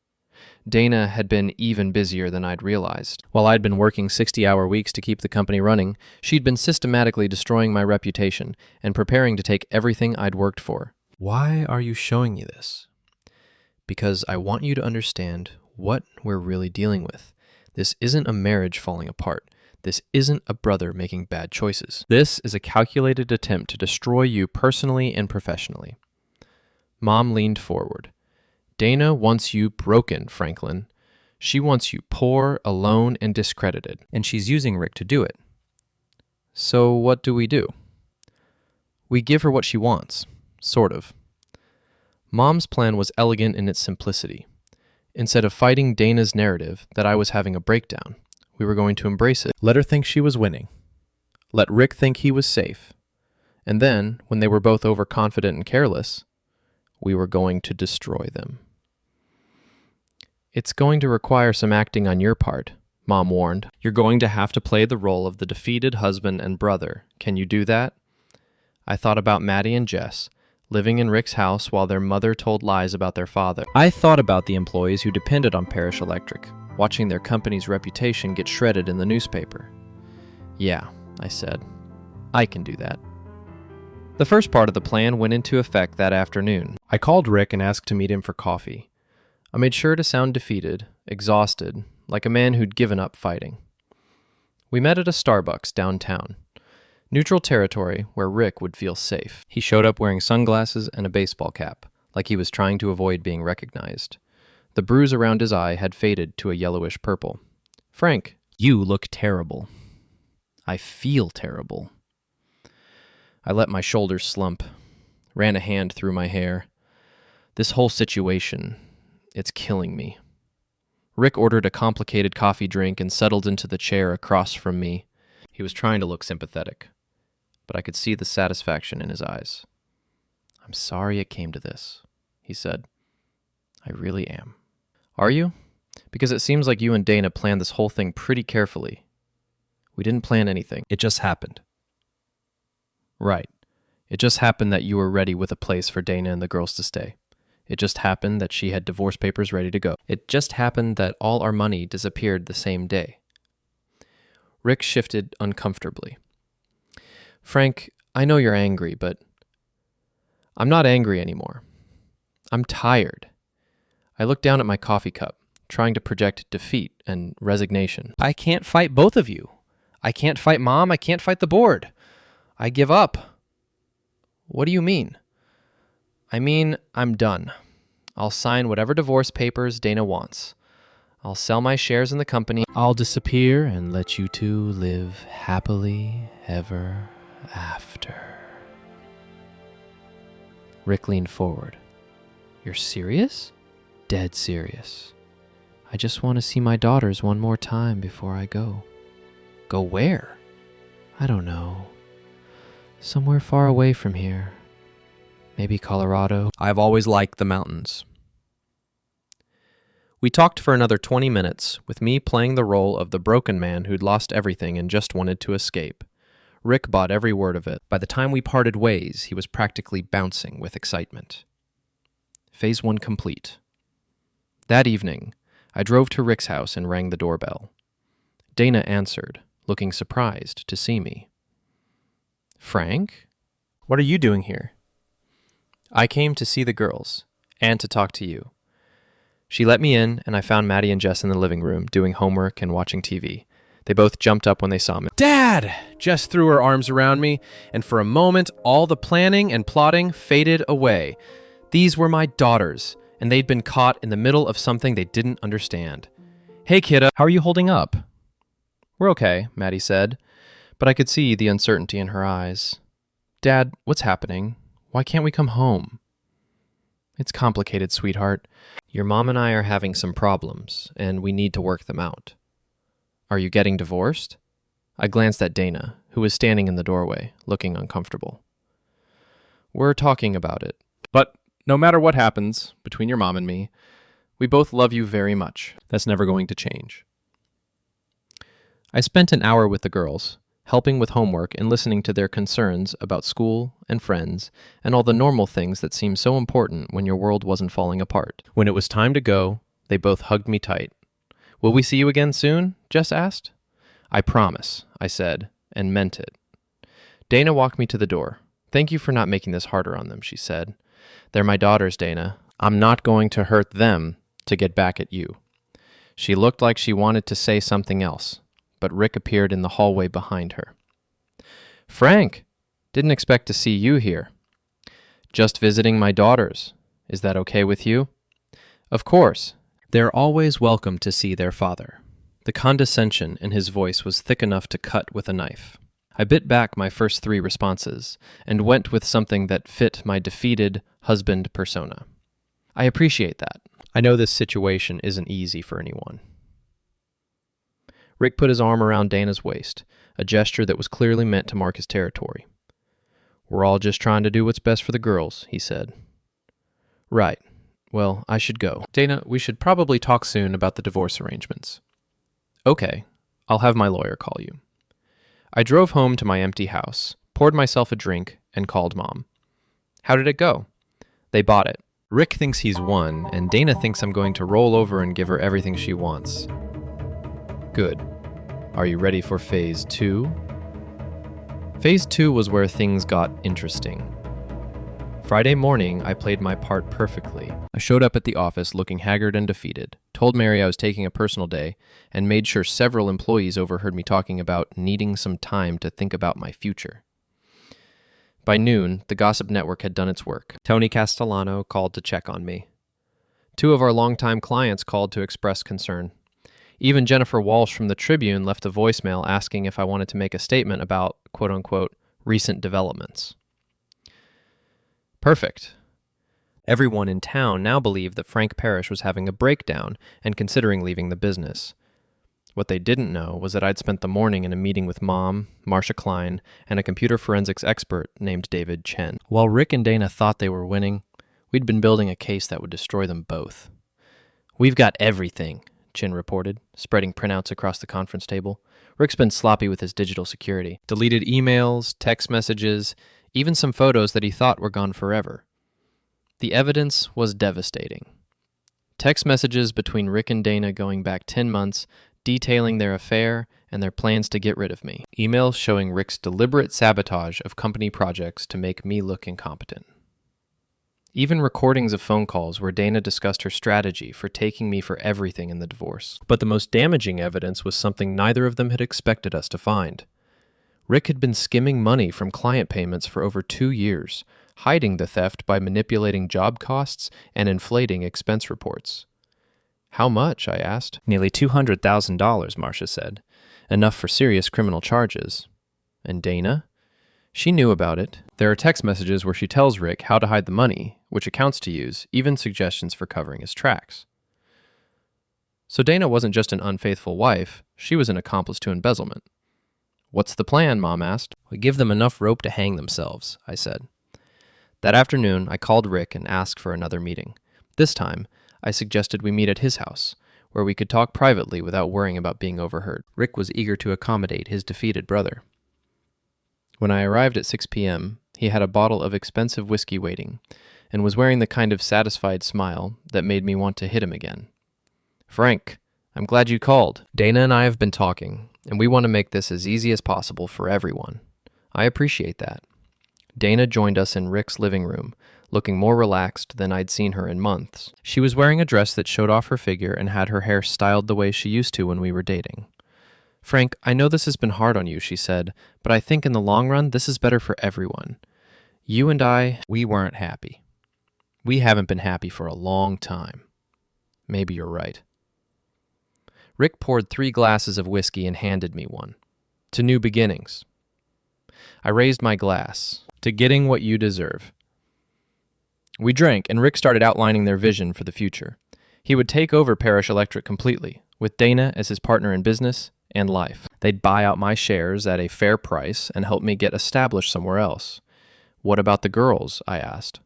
Dana had been even busier than I'd realized. While I'd been working 60-hour weeks to keep the company running, she'd been systematically destroying my reputation and preparing to take everything I'd worked for. "Why are you showing me this?" "Because I want you to understand what we're really dealing with. This isn't a marriage falling apart. This isn't a brother making bad choices. This is a calculated attempt to destroy you personally and professionally." Mom leaned forward. "Dana wants you broken, Franklin. She wants you poor, alone, and discredited, and she's using Rick to do it. So what do? We give her what she wants, sort of." Mom's plan was elegant in its simplicity. Instead of fighting Dana's narrative that I was having a breakdown, we were going to embrace it. Let her think she was winning. Let Rick think he was safe. And then, when they were both overconfident and careless, we were going to destroy them. "It's going to require some acting on your part," Mom warned. "You're going to have to play the role of the defeated husband and brother. Can you do that?" I thought about Maddie and Jess, living in Rick's house while their mother told lies about their father. I thought about the employees who depended on Parish Electric, watching their company's reputation get shredded in the newspaper. "Yeah," I said, "I can do that." The first part of the plan went into effect that afternoon. I called Rick and asked to meet him for coffee. I made sure to sound defeated, exhausted, like a man who'd given up fighting. We met at a Starbucks downtown. Neutral territory where Rick would feel safe. He showed up wearing sunglasses and a baseball cap, like he was trying to avoid being recognized. The bruise around his eye had faded to a yellowish purple. "Frank, you look terrible." "I feel terrible." I let my shoulders slump, ran a hand through my hair. This whole situation, it's killing me. Rick ordered a complicated coffee drink and settled into the chair across from me. He was trying to look sympathetic, but I could see the satisfaction in his eyes. "I'm sorry it came to this," he said. "I really am." "Are you? Because it seems like you and Dana planned this whole thing pretty carefully." "We didn't plan anything. It just happened." "Right. It just happened that you were ready with a place for Dana and the girls to stay. It just happened that she had divorce papers ready to go. It just happened that all our money disappeared the same day." Rick shifted uncomfortably. "Frank, I know you're angry, but I'm not angry anymore. I'm tired." I looked down at my coffee cup, trying to project defeat and resignation. "I can't fight both of you. I can't fight Mom. I can't fight the board. I give up." "What do you mean?" "I mean, I'm done. I'll sign whatever divorce papers Dana wants. I'll sell my shares in the company. I'll disappear and let you two live happily ever after." Rick leaned forward. "You're serious?" "Dead serious. I just want to see my daughters one more time before I go." "Go where?" "I don't know. Somewhere far away from here. Maybe Colorado." I've always liked the mountains. We talked for another 20 minutes, with me playing the role of the broken man who'd lost everything and just wanted to escape. Rick bought every word of it. By the time we parted ways, he was practically bouncing with excitement. Phase 1 complete. That evening, I drove to Rick's house and rang the doorbell. Dana answered, looking surprised to see me. "Frank? What are you doing here?" "I came to see the girls, and to talk to you." She let me in, and I found Maddie and Jess in the living room, doing homework and watching TV. They both jumped up when they saw me. "Dad!" Jess threw her arms around me, and for a moment, all the planning and plotting faded away. These were my daughters, and they'd been caught in the middle of something they didn't understand. "Hey, kidda, how are you holding up?" "We're okay," Maddie said, but I could see the uncertainty in her eyes. "Dad, what's happening? Why can't we come home?" "It's complicated, sweetheart. Your mom and I are having some problems, and we need to work them out." "Are you getting divorced?" I glanced at Dana, who was standing in the doorway, looking uncomfortable. "We're talking about it. But no matter what happens between your mom and me, we both love you very much. That's never going to change." I spent an hour with the girls, helping with homework and listening to their concerns about school and friends and all the normal things that seem so important when your world wasn't falling apart. When it was time to go, they both hugged me tight. "Will we see you again soon?" Jess asked. "I promise," I said, and meant it. Dana walked me to the door. "Thank you for not making this harder on them," she said. "They're my daughters, Dana. I'm not going to hurt them to get back at you." She looked like she wanted to say something else, but Rick appeared in the hallway behind her. "Frank, didn't expect to see you here." "Just visiting my daughters. Is that okay with you?" "Of course. They're always welcome to see their father." The condescension in his voice was thick enough to cut with a knife. I bit back my first 3 responses and went with something that fit my defeated husband persona. "I appreciate that. I know this situation isn't easy for anyone." Rick put his arm around Dana's waist, a gesture that was clearly meant to mark his territory. "We're all just trying to do what's best for the girls," he said. "Right. Well, I should go. Dana, we should probably talk soon about the divorce arrangements." "Okay. I'll have my lawyer call you." I drove home to my empty house, poured myself a drink, and called Mom. "How did it go?" "They bought it. Rick thinks he's won, and Dana thinks I'm going to roll over and give her everything she wants." "Good. Are you ready for phase 2? Phase 2 was where things got interesting. Friday morning, I played my part perfectly. I showed up at the office looking haggard and defeated, told Mary I was taking a personal day, and made sure several employees overheard me talking about needing some time to think about my future. By noon, the Gossip Network had done its work. Tony Castellano called to check on me. 2 of our longtime clients called to express concern. Even Jennifer Walsh from the Tribune left a voicemail asking if I wanted to make a statement about, quote-unquote, recent developments. Perfect. Everyone in town now believed that Frank Parrish was having a breakdown and considering leaving the business. What they didn't know was that I'd spent the morning in a meeting with Mom, Marcia Klein, and a computer forensics expert named David Chen. While Rick and Dana thought they were winning, we'd been building a case that would destroy them both. "We've got everything," Chen reported, spreading printouts across the conference table. Rick's been sloppy with his digital security. Deleted emails, text messages, even some photos that he thought were gone forever. The evidence was devastating. Text messages between Rick and Dana going back 10 months, detailing their affair and their plans to get rid of me. Emails showing Rick's deliberate sabotage of company projects to make me look incompetent. Even recordings of phone calls where Dana discussed her strategy for taking me for everything in the divorce. But the most damaging evidence was something neither of them had expected us to find. Rick had been skimming money from client payments for over 2 years, hiding the theft by manipulating job costs and inflating expense reports. "How much?" I asked. "Nearly $200,000, Marcia said. Enough for serious criminal charges." "And Dana?" "She knew about it. There are text messages where she tells Rick how to hide the money, which accounts to use, even suggestions for covering his tracks." So Dana wasn't just an unfaithful wife, she was an accomplice to embezzlement. "What's the plan?" Mom asked. "We give them enough rope to hang themselves," I said. That afternoon, I called Rick and asked for another meeting. This time, I suggested we meet at his house, where we could talk privately without worrying about being overheard. Rick was eager to accommodate his defeated brother. When I arrived at 6 p.m., he had a bottle of expensive whiskey waiting, and was wearing the kind of satisfied smile that made me want to hit him again. "Frank, I'm glad you called. Dana and I have been talking, and we want to make this as easy as possible for everyone. I appreciate that." Dana joined us in Rick's living room, looking more relaxed than I'd seen her in months. She was wearing a dress that showed off her figure and had her hair styled the way she used to when we were dating. "Frank, I know this has been hard on you," she said, "but I think in the long run, this is better for everyone. You and I, we weren't happy. We haven't been happy for a long time. Maybe you're right." Rick poured 3 glasses of whiskey and handed me one. "To new beginnings." I raised my glass. "To getting what you deserve." We drank, and Rick started outlining their vision for the future. He would take over Parrish Electric completely, with Dana as his partner in business and life. They'd buy out my shares at a fair price and help me get established somewhere else. "What about the girls?" I asked.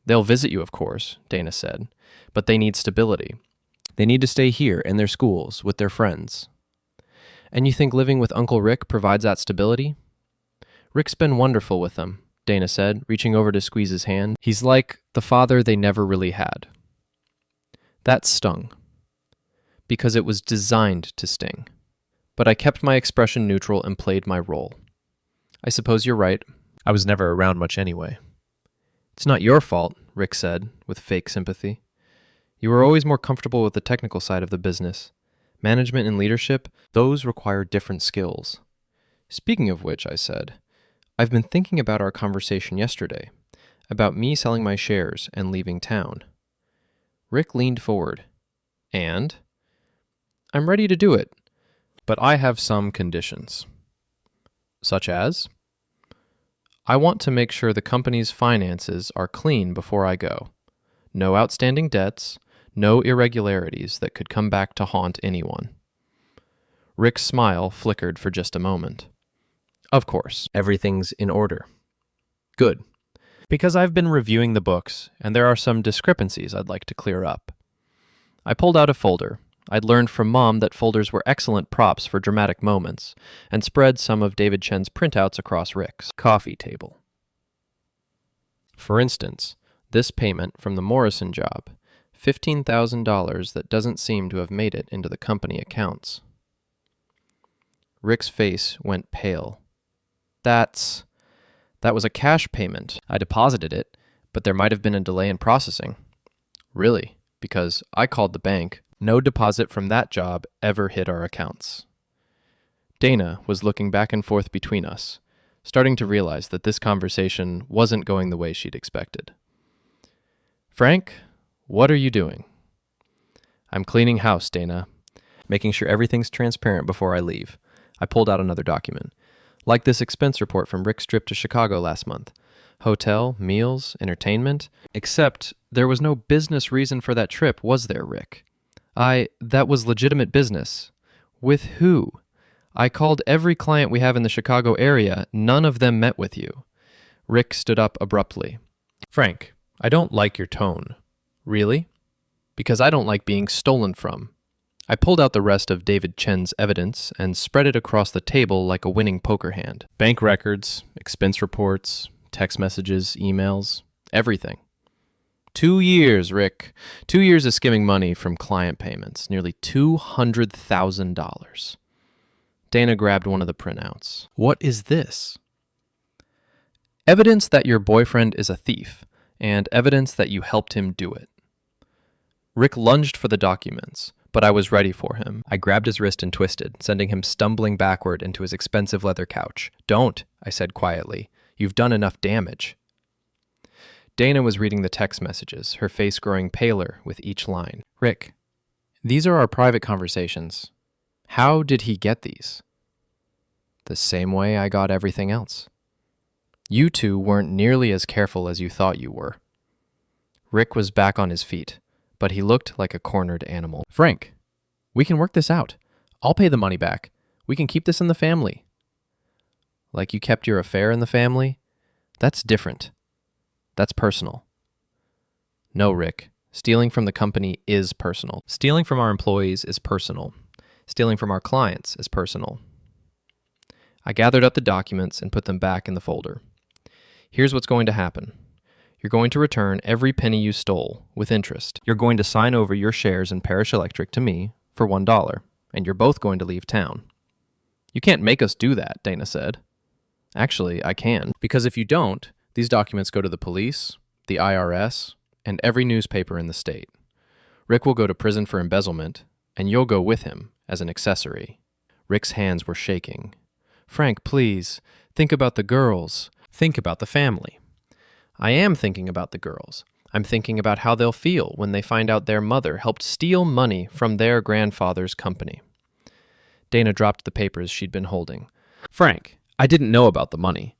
"They'll visit you, of course," Dana said, "but they need stability. They need to stay here in their schools with their friends." "And you think living with Uncle Rick provides that stability?" "Rick's been wonderful with them," Dana said, reaching over to squeeze his hand. "He's like the father they never really had." That stung, because it was designed to sting. But I kept my expression neutral and played my role. "I suppose you're right. I was never around much anyway." "It's not your fault," Rick said, with fake sympathy. "You were always more comfortable with the technical side of the business. Management and leadership, those require different skills." "Speaking of which," I said, "I've been thinking about our conversation yesterday, about me selling my shares and leaving town." Rick leaned forward. "And?" "I'm ready to do it, but I have some conditions." "Such as?" "I want to make sure the company's finances are clean before I go. No outstanding debts, no irregularities that could come back to haunt anyone." Rick's smile flickered for just a moment. "Of course, everything's in order." "Good. Because I've been reviewing the books, and there are some discrepancies I'd like to clear up." I pulled out a folder. I'd learned from Mom that folders were excellent props for dramatic moments, and spread some of David Chen's printouts across Rick's coffee table. For instance, this payment from the Morrison job, $15,000 that doesn't seem to have made it into the company accounts. Rick's face went pale. That was a cash payment. I deposited it, But there might have been a delay in processing. Really, because I called the bank. No deposit from that job ever hit our accounts. Dana was looking back and forth between us, starting to realize that this conversation wasn't going the way she'd expected. Frank, what are you doing? I'm cleaning house, Dana, making sure everything's transparent before I leave. I pulled out another document. Like this expense report from Rick's trip to Chicago last month. Hotel, meals, entertainment. Except there was no business reason for that trip, was there, Rick? That was legitimate business. With who? I called every client we have in the Chicago area. None of them met with you. Rick stood up abruptly. Frank, I don't like your tone. Really? Because I don't like being stolen from. I pulled out the rest of David Chen's evidence and spread it across the table like a winning poker hand. Bank records, expense reports, text messages, emails, everything. 2 years, Rick. 2 years of skimming money from client payments, nearly $200,000. Dana grabbed one of the printouts. What is this? Evidence that your boyfriend is a thief, and evidence that you helped him do it. Rick lunged for the documents, but I was ready for him. I grabbed his wrist and twisted, sending him stumbling backward into his expensive leather couch. Don't, I said quietly. You've done enough damage. Dana was reading the text messages, her face growing paler with each line. Rick, these are our private conversations. How did he get these? The same way I got everything else. You two weren't nearly as careful as you thought you were. Rick was back on his feet, but he looked like a cornered animal. Frank, we can work this out. I'll pay the money back. We can keep this in the family. Like you kept your affair in the family? That's different. That's personal. No, Rick. Stealing from the company is personal. Stealing from our employees is personal. Stealing from our clients is personal. I gathered up the documents and put them back in the folder. Here's what's going to happen. You're going to return every penny you stole with interest. You're going to sign over your shares in Parish Electric to me for $1, and you're both going to leave town. You can't make us do that, Dana said. Actually, I can, because if you don't, these documents go to the police, the IRS, and every newspaper in the state. Rick will go to prison for embezzlement, and you'll go with him as an accessory. Rick's hands were shaking. Frank, please, think about the girls. Think about the family. I am thinking about the girls. I'm thinking about how they'll feel when they find out their mother helped steal money from their grandfather's company. Dana dropped the papers she'd been holding. Frank, I didn't know about the money.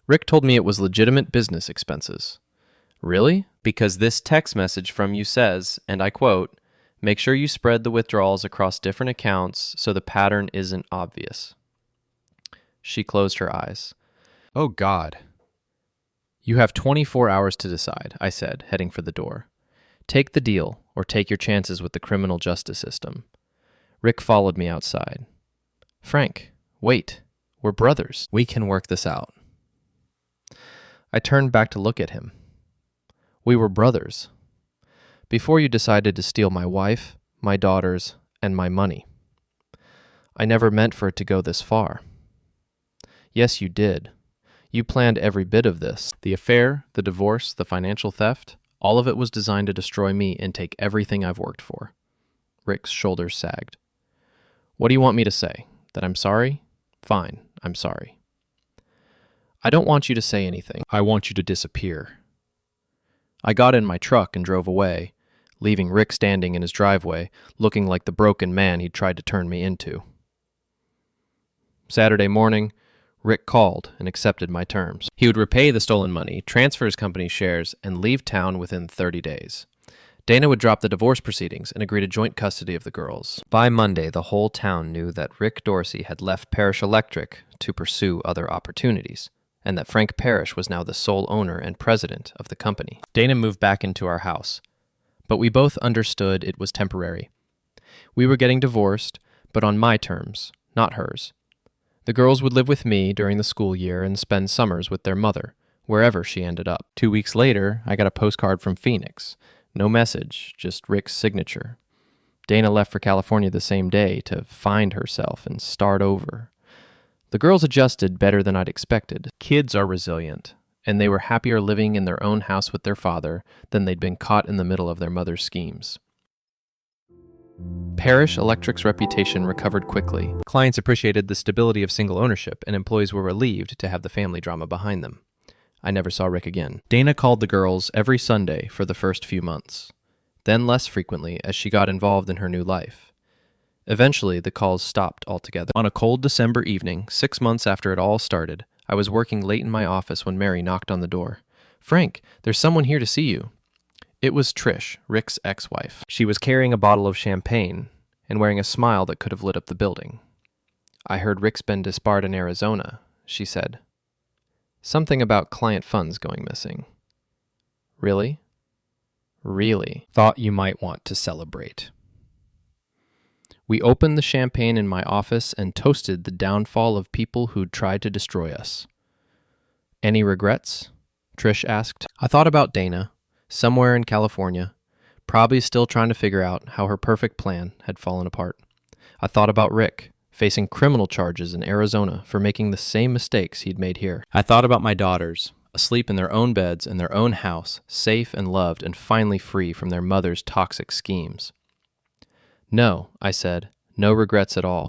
Rick told me it was legitimate business expenses. Really? Because this text message from you says, and I quote, make sure you spread the withdrawals across different accounts so the pattern isn't obvious. She closed her eyes. Oh, God. You have 24 hours to decide, I said, heading for the door. Take the deal or take your chances with the criminal justice system. Rick followed me outside. Frank, wait. We're brothers. We can work this out. I turned back to look at him. We were brothers. Before you decided to steal my wife, my daughters, and my money. I never meant for it to go this far. Yes, you did. You planned every bit of this. The affair, the divorce, the financial theft, all of it was designed to destroy me and take everything I've worked for. Rick's shoulders sagged. What do you want me to say? That I'm sorry? Fine, I'm sorry. I don't want you to say anything. I want you to disappear. I got in my truck and drove away, leaving Rick standing in his driveway, looking like the broken man he'd tried to turn me into. Saturday morning, Rick called and accepted my terms. He would repay the stolen money, transfer his company's shares, and leave town within 30 days. Dana would drop the divorce proceedings and agree to joint custody of the girls. By Monday, the whole town knew that Rick Dorsey had left Parish Electric to pursue other opportunities, and that Frank Parrish was now the sole owner and president of the company. Dana moved back into our house, but we both understood it was temporary. We were getting divorced, but on my terms, not hers. The girls would live with me during the school year and spend summers with their mother, wherever she ended up. 2 weeks later, I got a postcard from Phoenix. No message, just Rick's signature. Dana left for California the same day to find herself and start over. The girls adjusted better than I'd expected. Kids are resilient, and they were happier living in their own house with their father than they'd been caught in the middle of their mother's schemes. Parrish Electric's reputation recovered quickly. Clients appreciated the stability of single ownership, and employees were relieved to have the family drama behind them. I never saw Rick again. Dana called the girls every Sunday for the first few months, then less frequently as she got involved in her new life. Eventually, the calls stopped altogether. On a cold December evening, 6 months after it all started, I was working late in my office when Mary knocked on the door. "Frank, there's someone here to see you." It was Trish, Rick's ex-wife. She was carrying a bottle of champagne and wearing a smile that could have lit up the building. "I heard Rick's been disbarred in Arizona," she said. "Something about client funds going missing." "Really?" "Really. Thought you might want to celebrate." We opened the champagne in my office and toasted the downfall of people who'd tried to destroy us. "Any regrets?" Trish asked. I thought about Dana, somewhere in California, probably still trying to figure out how her perfect plan had fallen apart. I thought about Rick, facing criminal charges in Arizona for making the same mistakes he'd made here. I thought about my daughters, asleep in their own beds in their own house, safe and loved and finally free from their mother's toxic schemes. "No," I said, "no regrets at all."